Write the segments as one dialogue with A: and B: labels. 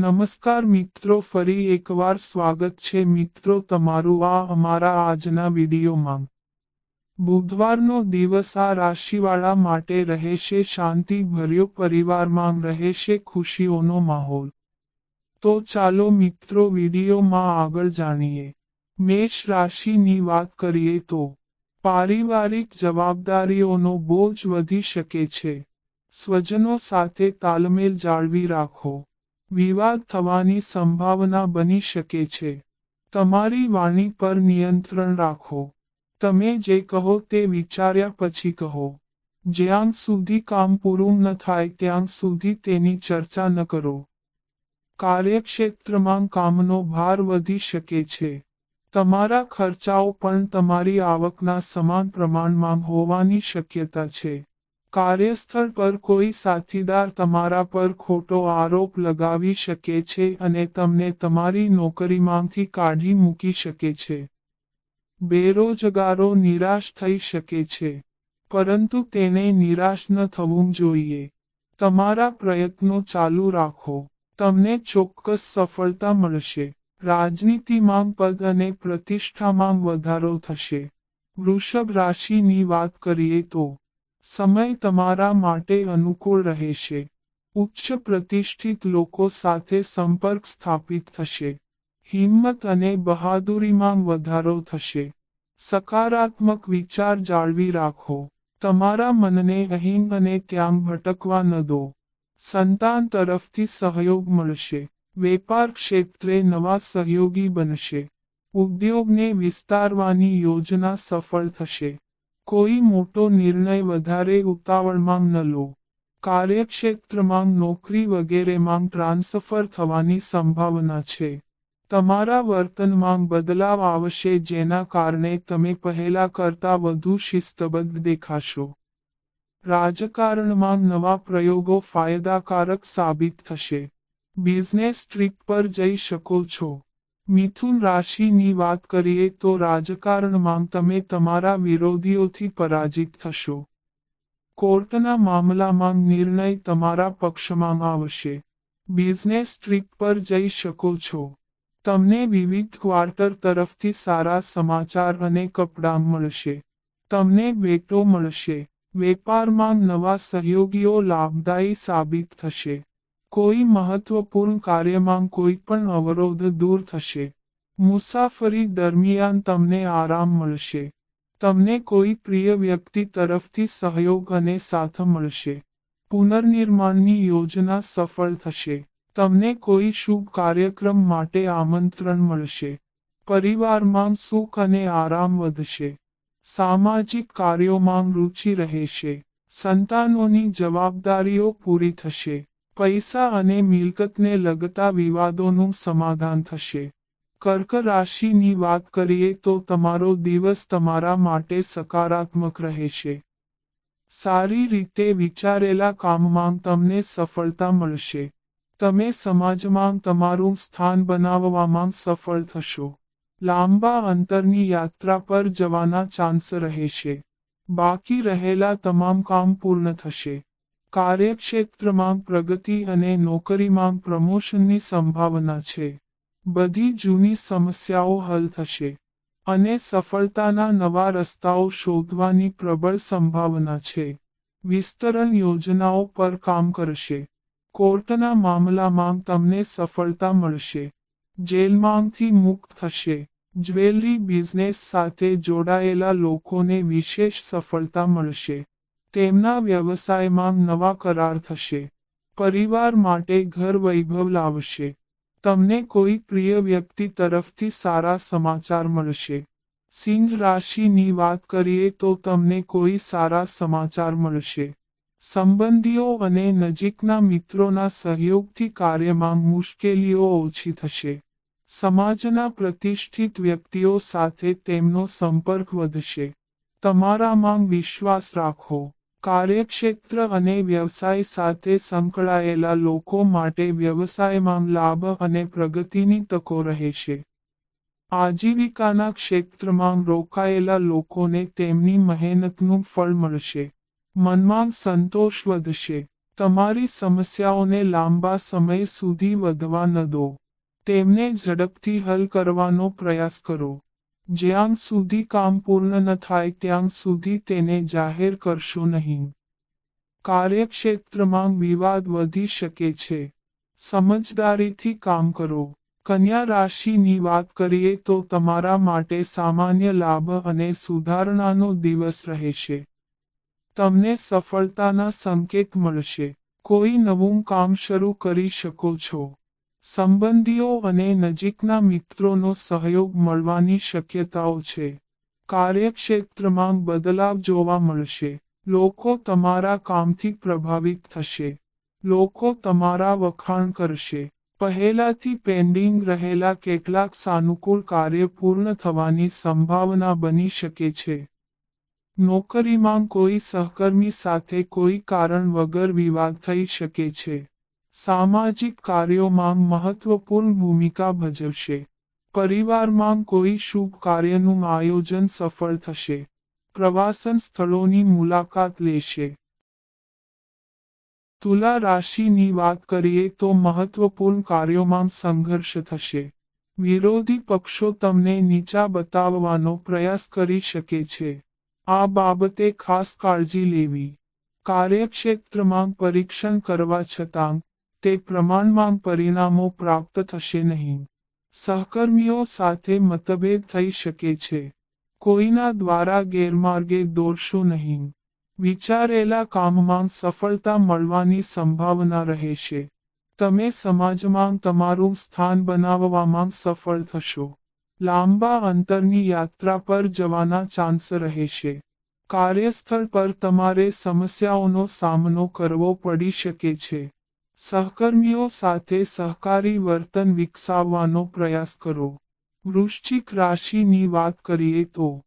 A: નમસ્કાર મિત્રો, ફરી એકવાર સ્વાગત છે મિત્રો તમારું આ અમારા આજના વિડીયોમાં। બુધવારનો દિવસ આ રાશિવાળા માટે રહેશે શાંતિભર્યો, પરિવારમાં રહેશે ખુશીઓનો માહોલ। તો ચાલો મિત્રો વિડીયોમાં આગળ જાણીએ। મેષ રાશિની વાત કરીએ તો પારિવારિક જવાબદારીઓનો બોજ વધી શકે છે। સ્વજનો સાથે તાલમેલ જાળવી રાખો। વિવાદ થવાની સંભાવના બની શકે છે। તમારી વાણી પર નિયંત્રણ રાખો। તમે જે કહો તે વિચાર્યા પછી કહો। જ્યાં સુધી કામ પૂરું ન થાય ત્યાં સુધી તેની ચર્ચા ન કરો। કાર્યક્ષેત્રમાં કામનો ભાર વધી શકે છે। તમારા ખર્ચાઓ પણ તમારી આવકના સમાન પ્રમાણમાં હોવાની શક્યતા છે। કાર્યસ્થળ પર કોઈ સાથીદાર તમારા પર ખોટો આરોપ લગાવી શકે છે અને તમને તમારી નોકરીમાંથી કાઢી મૂકી શકે છે। બેરોજગારો નિરાશ થઈ શકે છે, પરંતુ તેને નિરાશ ન થવું જોઈએ। તમારા પ્રયત્નો ચાલુ રાખો, તમને ચોક્કસ સફળતા મળશે। રાજનીતિમાં પદ અને પ્રતિષ્ઠામાં વધારો થશે। વૃષભ રાશિની વાત કરીએ તો સમય તમારા માટે અનુકૂળ રહેશે। ઉચ્ચ પ્રતિષ્ઠિત લોકો સાથે સંપર્ક સ્થાપિત થશે। હિંમત અને બહાદુરીમાં વધારો થશે। સકારાત્મક વિચાર જાળવી રાખો। તમારા મનને અહીં અને ત્યાં ભટકવા ન દો। સંતાન તરફથી સહયોગ મળશે। વેપાર ક્ષેત્રે નવા સહયોગી બનશે। ઉદ્યોગને વિસ્તારવાની યોજના સફળ થશે। કોઈ મોટો નિર્ણય વધારે ઉતાવળમાં ન લો। કાર્યક્ષેત્રમાં નોકરી વગેરેમાં ટ્રાન્સફર થવાની સંભાવના છે। તમારા વર્તનમાં બદલાવ આવશે જેના કારણે તમે પહેલા કરતાં વધુ શિસ્તબદ્ધ દેખાશો। રાજકારણમાં નવા પ્રયોગો ફાયદાકારક સાબિત થશે। બિઝનેસ ટ્રીપ પર જઈ શકો છો। મિથુન રાશિની વાત કરીએ તો રાજકારણમાં તમે તમારા વિરોધીઓથી પરાજિત થશો। કોર્ટના મામલામાં નિર્ણય તમારા પક્ષમાં આવશે। બિઝનેસ ટ્રીપ પર જઈ શકો છો। તમને વિવિધ ક્વાર્ટર તરફથી સારા સમાચાર અને કપડાં મળશે। તમને ભેટો મળશે। વેપારમાં નવા સહયોગીઓ લાભદાયી સાબિત થશે। કોઈ મહત્વપૂર્ણ કાર્યમાં કોઈ પણ અવરોધ દૂર થશે। મુસાફરી દરમિયાન તમને આરામ મળશે। તમને કોઈ પ્રિય વ્યક્તિ તરફથી સહયોગ અને સાથ મળશે। પુનર્નિર્માણની યોજના સફળ થશે। તમને કોઈ શુભ કાર્યક્રમ માટે આમંત્રણ મળશે। પરિવારમાં સુખ અને આરામ વધશે। સામાજિક કાર્યોમાં રુચિ રહેશે। સંતાનોની જવાબદારીઓ પૂરી થશે। પૈસા અને મિલકતને લગતા વિવાદોનું સમાધાન થશે। કર્ક રાશિની વાત કરીએ તો તમારો દિવસ તમારા માટે સકારાત્મક રહેશે। સારી રીતે વિચારેલા કામમાં તમને સફળતા મળશે। તમે સમાજમાં તમારું સ્થાન બનાવવામાં સફળ થશો। લાંબા અંતરની યાત્રા પર જવાના ચાન્સ રહેશે। બાકી રહેલા તમામ કામ પૂર્ણ થશે। કાર્યક્ષેત્રમાં પ્રગતિ અને નોકરીમાં પ્રમોશનની સંભાવના છે। બધી જૂની સમસ્યાઓ હલ થશે અને સફળતાના નવા રસ્તાઓ શોધવાની પ્રબળ સંભાવના છે। વિસ્તરણ યોજનાઓ પર કામ કરશે। કોર્ટના મામલામાં તમને સફળતા મળશે। જેલમાંથી મુક્ત થશે। જ્વેલરી બિઝનેસ સાથે જોડાયેલા લોકોને વિશેષ સફળતા મળશે। તેમના વ્યવસાયમાં નવા કરાર થશે। પરિવાર માટે ઘર વૈભવ લાવશે। તમને કોઈ પ્રિય વ્યક્તિ તરફથી સારા સમાચાર મળશે। સિંહ રાશિની વાત કરીએ તો તમને કોઈ સારા સમાચાર મળશે। સંબંધીઓ અને નજીકના મિત્રોના સહયોગથી કાર્યમાં મુશ્કેલીઓ ઓછી થશે। સમાજના પ્રતિષ્ઠિત વ્યક્તિઓ સાથે તેમનો સંપર્ક વધશે। તમારામાં વિશ્વાસ રાખો। કાર્યક્ષેત્ર અને વ્યવસાય સાથે સંકળાયેલા લોકો માટે વ્યવસાયમાં લાભ અને પ્રગતિની તકો રહેશે। આજીવિકાના ક્ષેત્રમાં રોકાયેલા લોકોને તેમની મહેનતનું ફળ મળશે। મનમાં સંતોષ વધશે। તમારી સમસ્યાઓને લાંબા સમય સુધી વધવા ન દો. તેમને ઝડપથી હલ કરવાનો પ્રયાસ કરો. જ્યાં સુધી કામ પૂર્ણ ન થાય ત્યાં સુધી તેને જાહેર કરશો નહીં. કાર્યક્ષેત્રમાં વિવાદ વધી શકે છે. સમજદારીથી કામ કરો. કન્યા રાશિની વાત કરીએ તો તમારા માટે સામાન્ય લાભ અને સુધારણાનો દિવસ રહેશે. તમને સફળતાના સંકેત મળશે. કોઈ નવું કામ શરૂ કરી શકો છો. સંબંધીઓ અને નજીકના મિત્રોનો સહયોગ મળવાની શક્યતાઓ છે. કાર્યક્ષેત્રમાં બદલાવ જોવા મળશે. લોકો તમારા કામથી પ્રભાવિત થશે. લોકો તમારા વખાણ કરશે. પહેલાથી પેન્ડિંગ રહેલા કેટલાક સાનુકૂળ કાર્ય પૂર્ણ થવાની સંભાવના બની શકે છે. નોકરીમાં કોઈ સહકર્મી સાથે કોઈ કારણ વગર વિવાદ થઈ શકે છે. સામાજિક કાર્યોમાં મહત્વપૂર્ણ ભૂમિકા ભજવશે. પરિવારમાં કોઈ શુભ કાર્યનું આયોજન સફળ થશે. પ્રવાસન સ્થળોની મુલાકાત લેશે. તુલા રાશિની વાત કરીએ તો મહત્વપૂર્ણ કાર્યોમાં સંઘર્ષ થશે. વિરોધી પક્ષો તમને નીચા બતાવવાનો પ્રયાસ કરી શકે છે. આ બાબતે ખાસ કાળજી લેવી. કાર્યક્ષેત્રમાં પરીક્ષણ કરવા છતાં તે પ્રમાણમાં પરિણામો પ્રાપ્ત થશે નહીં. સહકર્મીઓ સાથે મતભેદ થઈ શકે છે. કોઈના દ્વારા ગેરમાર્ગે દોરશો નહીં. વિચારેલા કામમાં સફળતા મળવાની સંભાવના રહેશે. તમે સમાજમાં તમારું સ્થાન બનાવવામાં સફળ થશો. લાંબા અંતરની યાત્રા પર જવાના ચાન્સ રહેશે. કાર્યસ્થળ પર તમારે સમસ્યાઓનો સામનો કરવો પડી શકે છે. સહકર્મીઓ સાથે સહકારી વર્તન વિકસાવવાનો પ્રયાસ કરો. વૃશ્ચિક રાશિની વાત કરીએ તો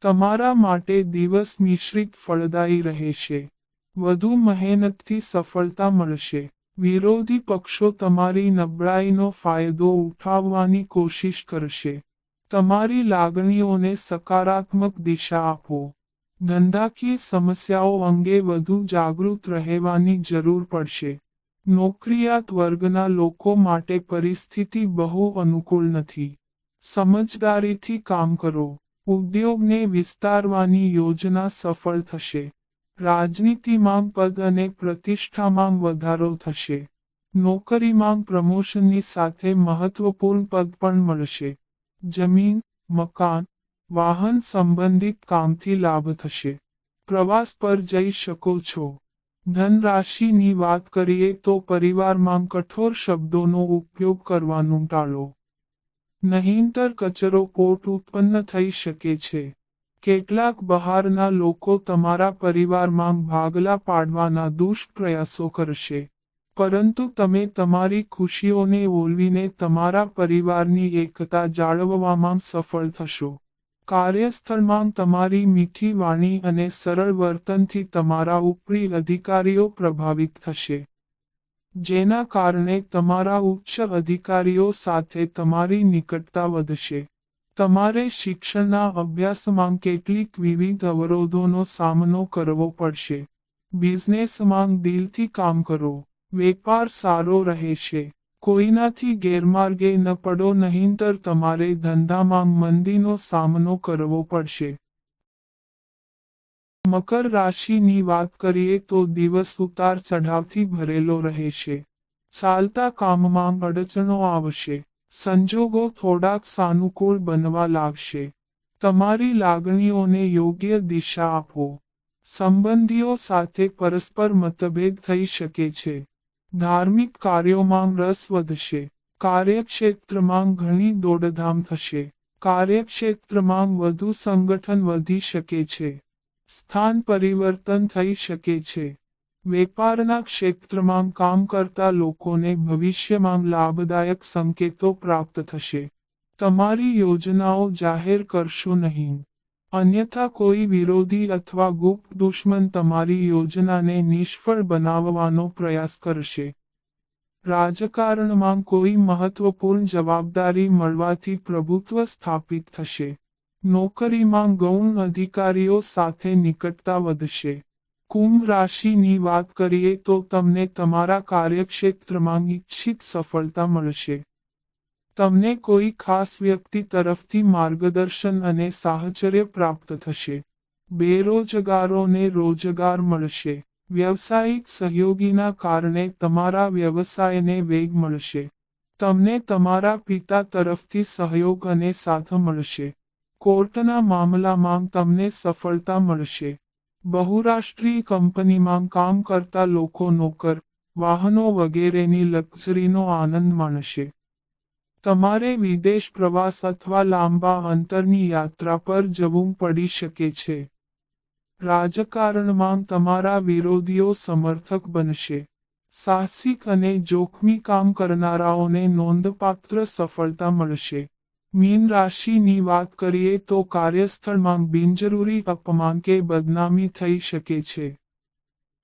A: તમારા માટે દિવસ મિશ્રિત ફળદાયી રહેશે. વધુ મહેનતથી સફળતા મળશે. વિરોધી પક્ષો તમારી નબળાઈનો ફાયદો ઉઠાવવાની કોશિશ કરશે. તમારી લાગણીઓને સકારાત્મક દિશા આપો. ધંધાકીય સમસ્યાઓ અંગે વધુ જાગૃત રહેવાની જરૂર પડશે. નોકરિયાત વર્ગના લોકો માટે પરિસ્થિતિ બહુ અનુકૂળ નથી. સમજદારીથી કામ કરો. ઉદ્યોગને વિસ્તારવાની યોજના સફળ થશે. રાજનીતિમાં પદ અને પ્રતિષ્ઠામાં વધારો થશે. નોકરીમાં પ્રમોશનની સાથે મહત્વપૂર્ણ પદ પણ મળશે. જમીન, મકાન, વાહન સંબંધિત કામથી લાભ થશે. પ્રવાસ પર જઈ શકો છો. ધન રાશિની વાત કરીએ તો પરિવારમાં કઠોર શબ્દોનો ઉપયોગ કરવાનું ટાળો. નહીંતર કચરો કોટ ઉત્પન્ન થઈ શકે છે. કેટલાક બહારના લોકો તમારા પરિવારમાં ભાગલા પાડવાના દુષ્પ્રયાસો કરશે. પરંતુ તમે તમારી ખુશીઓને ઓલવીને તમારા પરિવારની એકતા જાળવવામાં સફળ થશો. કાર્યસ્થળમાં તમારી મીઠી વાણી અને સરળ વર્તનથી તમારા ઉપરી અધિકારીઓ પ્રભાવિત થશે. જેના કારણે તમારા ઉચ્ચ અધિકારીઓ સાથે તમારી નિકટતા વધશે. તમારે શિક્ષણના અભ્યાસમાં કેટલીક વિવિધ અવરોધોનો સામનો કરવો પડશે. બિઝનેસમાં દિલથી કામ કરો. વેપાર સારો રહેશે. કોઈનાથી ગેરમાર્ગે ન પડો નહીંતર તમારે ધંધામાં મંદીનો સામનો કરવો પડશે. મકર રાશિની વાત કરીએ તો દિવસ ઉતાર ચઢાવથી ભરેલો રહેશે. ચાલતા કામમાં અડચણો આવશે. સંજોગો થોડાક સાનુકૂળ બનવા લાગશે. તમારી લાગણીઓને યોગ્ય દિશા આપો. સંબંધીઓ સાથે પરસ્પર મતભેદ થઈ શકે છે. ધાર્મિક કાર્યોમાં રસ વધશે. કાર્યક્ષેત્રમાં ઘણી દોડધામ થશે. કાર્યક્ષેત્રમાં વધુ સંગઠન વધી શકે છે. સ્થાન પરિવર્તન થઈ શકે છે. વેપારના ક્ષેત્રમાં કામ કરતા લોકોને ભવિષ્યમાં લાભદાયક સંકેતો પ્રાપ્ત થશે. તમારી યોજનાઓ જાહેર કરશો નહીં. અન્યથા કોઈ વિરોધી અથવા ગુપ્ત દુશ્મન તમારી યોજનાને નિષ્ફળ બનાવવાનો પ્રયાસ કરશે. રાજકારણમાં કોઈ મહત્વપૂર્ણ જવાબદારી મળવાથી પ્રભુત્વ સ્થાપિત થશે. નોકરીમાં ગૌણ અધિકારીઓ સાથે નિકટતા વધશે. કુંભ રાશિની વાત કરીએ તો તમને તમારા કાર્યક્ષેત્રમાં ઇચ્છિત સફળતા મળશે. તમને કોઈ ખાસ વ્યક્તિ તરફથી માર્ગદર્શન અને સાહચર્ય પ્રાપ્ત થશે. બેરોજગારોને રોજગાર મળશે. વ્યવસાયિક સહયોગીના કારણે તમારા વ્યવસાયને વેગ મળશે. તમને તમારા પિતા તરફથી સહયોગ અને સાથ મળશે. કોર્ટના મામલામાં તમને સફળતા મળશે. બહુરાષ્ટ્રીય કંપનીમાં કામ કરતા લોકો નોકર, વાહનો વગેરેની લક્ઝરીનો આનંદ માણશે. તમારે વિદેશ પ્રવાસ અથવા લાંબા અંતરની યાત્રા પર જવું પડી શકે છે. રાજકારણમાં તમારા વિરોધીઓ સમર્થક બનશે. સાહસિક અને જોખમી કામ કરનારાઓને નોંધપાત્ર સફળતા મળશે. મીન રાશિની વાત કરીએ તો કાર્યસ્થળમાં બિનજરૂરી અપમાન કે બદનામી થઈ શકે છે.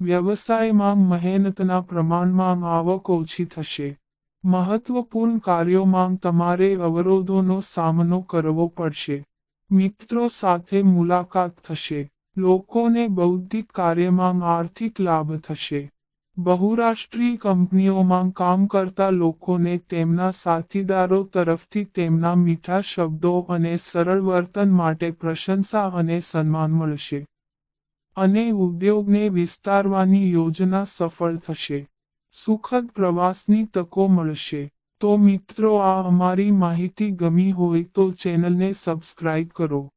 A: વ્યવસાયમાં મહેનતના પ્રમાણમાં આવક ઓછી થશે. મહત્વપૂર્ણ કાર્યોમાં તમારે અવરોધોનો સામનો કરવો પડશે. મિત્રો સાથે મુલાકાત થશે. લોકોને બૌદ્ધિક કાર્યમાં આર્થિક લાભ થશે. બહુરાષ્ટ્રીય કંપનીઓમાં કામ કરતા લોકોને તેમના સાથીદારો તરફથી તેમના મીઠા શબ્દો અને સરળ વર્તન માટે પ્રશંસા અને સન્માન મળશે. અને ઉદ્યોગને વિસ્તારવાની યોજના સફળ થશે. સુખદ પ્રવાસની તકો મળશે. તો મિત્રો, આ અમારી માહિતી ગમી હોય તો ચેનલને સબસ્ક્રાઇબ કરો.